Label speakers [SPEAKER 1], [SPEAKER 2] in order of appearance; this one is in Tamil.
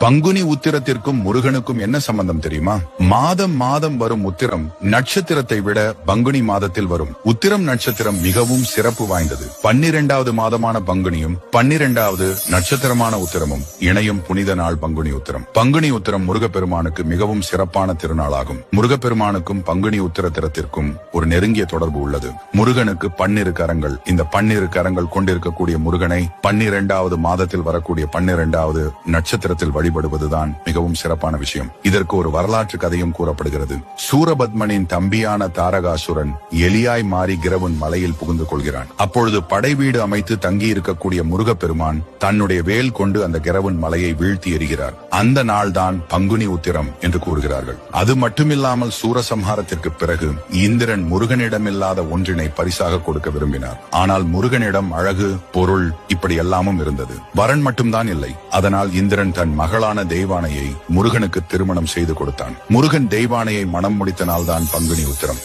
[SPEAKER 1] பங்குனி உத்திரத்திற்கும் முருகனுக்கும் என்ன சம்பந்தம் தெரியுமா? மாதம் மாதம் வரும் உத்திரம் நட்சத்திரத்தை விட பங்குனி மாதத்தில் வரும் உத்திரம் நட்சத்திரம் மிகவும் சிறப்பு வாய்ந்தது. 12வது மாதமான பங்குனியும் 12வது நட்சத்திரமான உத்திரமும் இணையும் புனித நாள் பங்குனி உத்திரம். பங்குனி உத்திரம் முருகப்பெருமானுக்கு மிகவும் சிறப்பான திருநாளாகும். முருகப்பெருமானுக்கும் பங்குனி உத்திரத்திற்கும் ஒரு நெருங்கிய தொடர்பு உள்ளது. முருகனுக்கு 12 கரங்கள். இந்த 12 கரங்கள் கொண்டிருக்கக்கூடிய முருகனை 12வது மாதத்தில் வரக்கூடிய 12வது நட்சத்திரத்தில் வழிபடுவதுதான் மிகவும் சிறப்பான விஷயம். இதற்கு ஒரு வரலாற்று கதையும் கூறப்படுகிறது. சூரபத்மனின் தம்பியான தாரகாசுரன் எலியாய் மாறி கிரவுன் மலையில் புகுந்து கொள்கிறான். அப்பொழுது படை வீடு அமைத்து தங்கி இருக்கக்கூடிய முருகப்பெருமான் தன்னுடைய வேல் கொண்டு அந்த கிரவுன் மலையை வீழ்த்தி எறிகிறார். அந்த நாள் தான் பங்குனி உத்திரம் என்று கூறுகிறார்கள். அது மட்டுமில்லாமல் சூரசம்ஹாரத்திற்கு பிறகு இந்திரன் முருகனிடமில்லாத ஒன்றினை பரிசாக கொடுக்க விரும்பினார். ஆனால் முருகனிடம் அழகு, பொருள் இப்படி எல்லாமும் இருந்தது. வரன் மட்டும்தான் இல்லை. அதனால் இந்திரன் தன் மகளான தெய்வானையை முருகனுக்கு திருமணம் செய்து கொடுத்தான். முருகன் தெய்வானையை மனம் முடித்த நாள்தான் பங்குனி உத்திரம்.